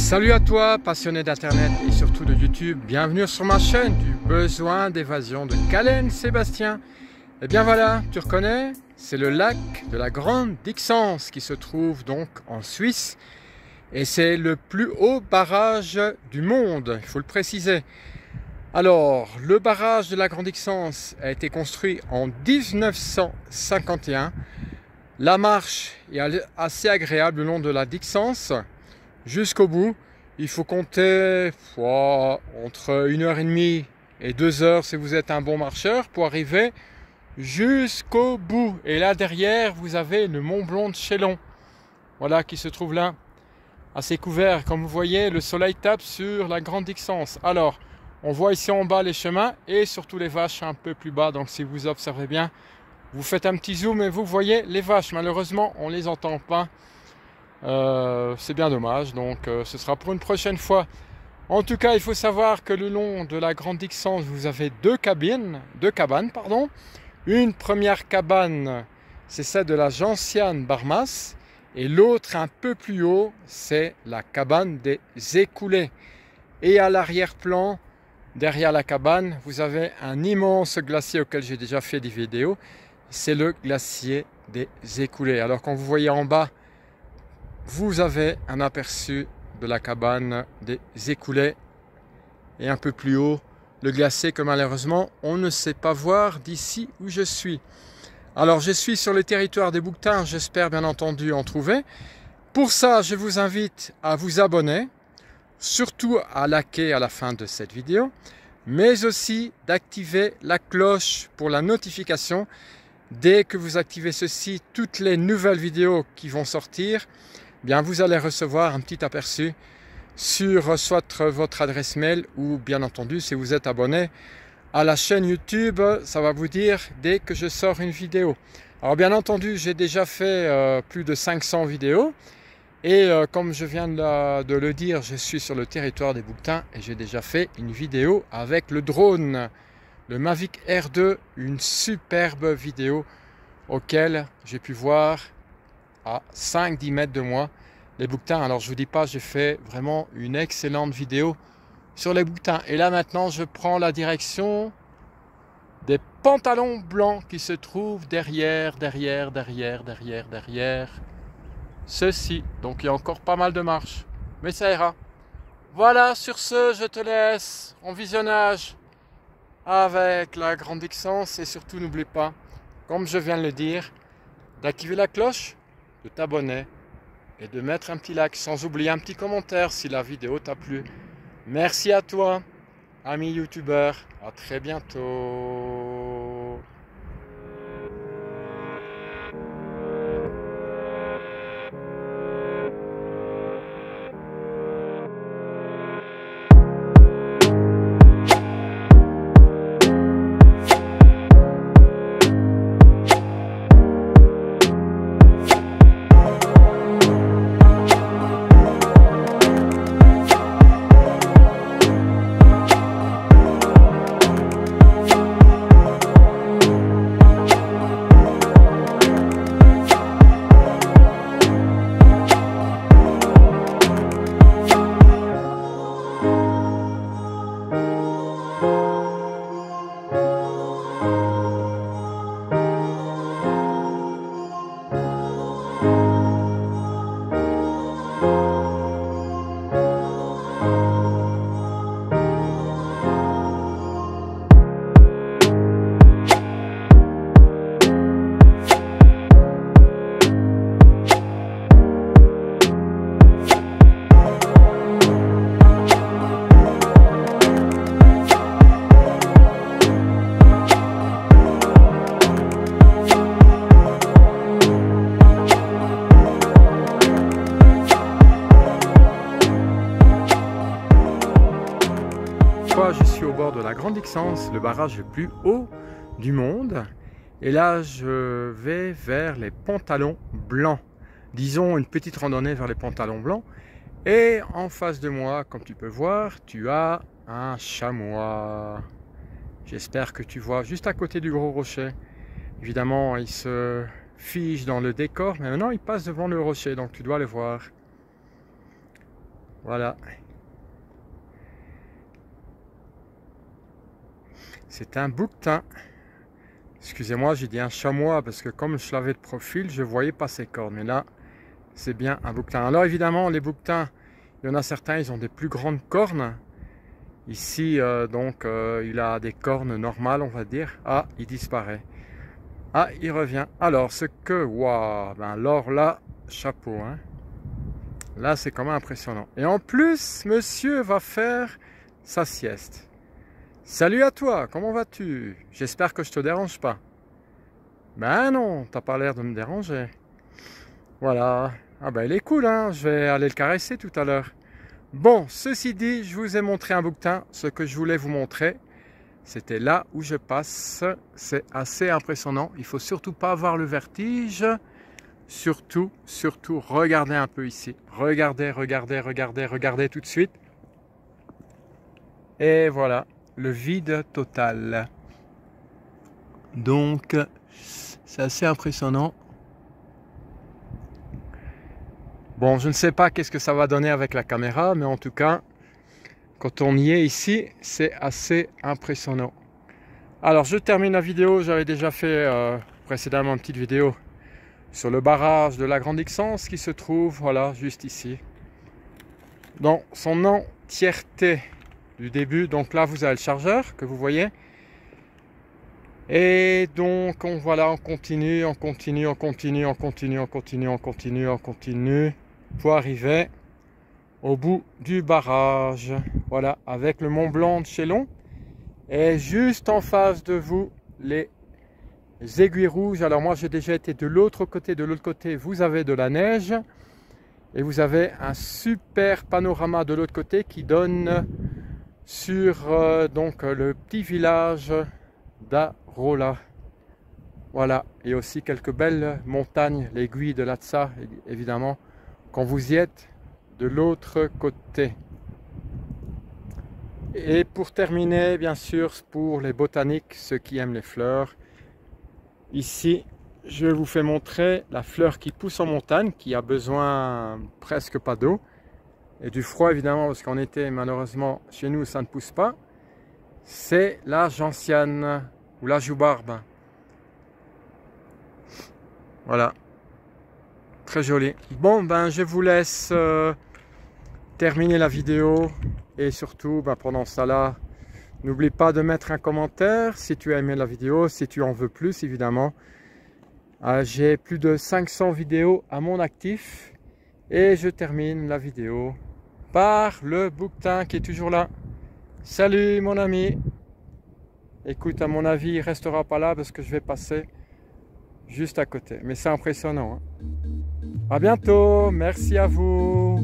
Salut à toi, passionné d'internet et surtout de YouTube. Bienvenue sur ma chaîne du besoin d'évasion de Calen Sébastien. Et bien voilà, tu reconnais, c'est le lac de la Grande Dixence qui se trouve donc en Suisse. Et c'est le plus haut barrage du monde, il faut le préciser. Alors, le barrage de la Grande Dixence a été construit en 1951. La marche est assez agréable le long de la Dixence. Jusqu'au bout, il faut compter entre 1h30 et 2h si vous êtes un bon marcheur pour arriver jusqu'au bout. Et là derrière, vous avez le Mont Blanc de Chélan, voilà, qui se trouve là, assez couvert. Comme vous voyez, le soleil tape sur la Grande Dixence. Alors, on voit ici en bas les chemins et surtout les vaches un peu plus bas. Donc si vous observez bien, vous faites un petit zoom et vous voyez les vaches. Malheureusement, on ne les entend pas. C'est bien dommage, donc ce sera pour une prochaine fois. En tout cas, il faut savoir que le long de la Grande Dixence, vous avez deux cabanes. Une première cabane, c'est celle de la Gentiane Barmas, et l'autre un peu plus haut, c'est la cabane des Écoulés. Et à l'arrière-plan, derrière la cabane, vous avez un immense glacier auquel j'ai déjà fait des vidéos. C'est le glacier des Écoulés. Alors quand vous voyez en bas, vous avez un aperçu de la cabane des Écoulés et un peu plus haut le glacier que malheureusement on ne sait pas voir d'ici où je suis. Alors je suis sur le territoire des Bouquetins, j'espère bien entendu en trouver. Pour ça, je vous invite à vous abonner, surtout à liker à la fin de cette vidéo, mais aussi d'activer la cloche pour la notification. Dès que vous activez ceci, toutes les nouvelles vidéos qui vont sortir, bien vous allez recevoir un petit aperçu sur soit votre adresse mail ou bien entendu si vous êtes abonné à la chaîne YouTube, ça va vous dire dès que je sors une vidéo. Alors bien entendu, j'ai déjà fait plus de 500 vidéos et comme je viens de le dire, je suis sur le territoire des Bouquetins et j'ai déjà fait une vidéo avec le drone, le Mavic Air 2, une superbe vidéo auquel j'ai pu voir à 5-10 mètres de moi les Bouquetins. Alors je vous dis pas, j'ai fait vraiment une excellente vidéo sur les Bouquetins. Et là maintenant je prends la direction des Pantalons Blancs qui se trouvent derrière ceci. Donc il y a encore pas mal de marches, mais ça ira. Voilà, sur ce je te laisse en visionnage avec la Grande Dixence et surtout n'oublie pas, comme je viens de le dire, d'activer la cloche, de t'abonner et de mettre un petit like, sans oublier un petit commentaire si la vidéo t'a plu. Merci à toi, ami youtubeur, à très bientôt. Je suis au bord de la Grande Dixence, le barrage le plus haut du monde. Et là, je vais vers les Pantalons Blancs. Disons une petite randonnée vers les Pantalons Blancs. Et en face de moi, comme tu peux voir, tu as un chamois. J'espère que tu vois juste à côté du gros rocher. Évidemment, il se fige dans le décor, mais maintenant il passe devant le rocher, donc tu dois le voir. Voilà. C'est un bouquetin. Excusez-moi, j'ai dit un chamois parce que comme je l'avais de profil, je ne voyais pas ses cornes. Mais là, c'est bien un bouquetin. Alors évidemment, les bouquetins, il y en a certains, ils ont des plus grandes cornes. Ici, il a des cornes normales, on va dire. Ah, il disparaît. Ah, il revient. Alors, waouh, ben alors là, chapeau, hein. Là, c'est quand même impressionnant. Et en plus, monsieur va faire sa sieste. Salut à toi, comment vas-tu? J'espère que je te dérange pas. Ben non, t'as pas l'air de me déranger. Voilà. Ah ben il est cool, hein. Je vais aller le caresser tout à l'heure. Bon, ceci dit, je vous ai montré un bouquetin. Ce que je voulais vous montrer, c'était là où je passe. C'est assez impressionnant. Il faut surtout pas avoir le vertige. Surtout, regardez un peu ici. Regardez tout de suite. Et voilà, le vide total. Donc, c'est assez impressionnant. Bon, je ne sais pas qu'est-ce que ça va donner avec la caméra, mais en tout cas, quand on y est ici, c'est assez impressionnant. Alors, je termine la vidéo. J'avais déjà fait précédemment une petite vidéo sur le barrage de la Grande Ixence qui se trouve, voilà, juste ici. Dans son entièreté du début. Donc là, vous avez le chargeur que vous voyez. Et donc, on continue pour arriver au bout du barrage. Voilà, avec le Mont Blanc de Chélon. Et juste en face de vous, les aiguilles rouges. Alors moi, j'ai déjà été de l'autre côté. De l'autre côté, vous avez de la neige. Et vous avez un super panorama de l'autre côté qui donne sur le petit village d'Arola. Voilà, et aussi quelques belles montagnes, l'aiguille de Latza, évidemment, quand vous y êtes de l'autre côté. Et pour terminer, bien sûr, pour les botaniques, ceux qui aiment les fleurs, ici, je vous fais montrer la fleur qui pousse en montagne, qui a besoin presque pas d'eau, et du froid évidemment, parce qu'en été, malheureusement, chez nous, ça ne pousse pas. C'est la gentiane, ou la joubarbe. Voilà, très joli. Bon, ben je vous laisse terminer la vidéo, et surtout, pendant ça là, n'oublie pas de mettre un commentaire si tu as aimé la vidéo, si tu en veux plus évidemment. J'ai plus de 500 vidéos à mon actif, et je termine la vidéo par le bouquetin qui est toujours là. Salut mon ami. Écoute, à mon avis, il restera pas là parce que je vais passer juste à côté. Mais c'est impressionnant, hein. À bientôt, merci à vous.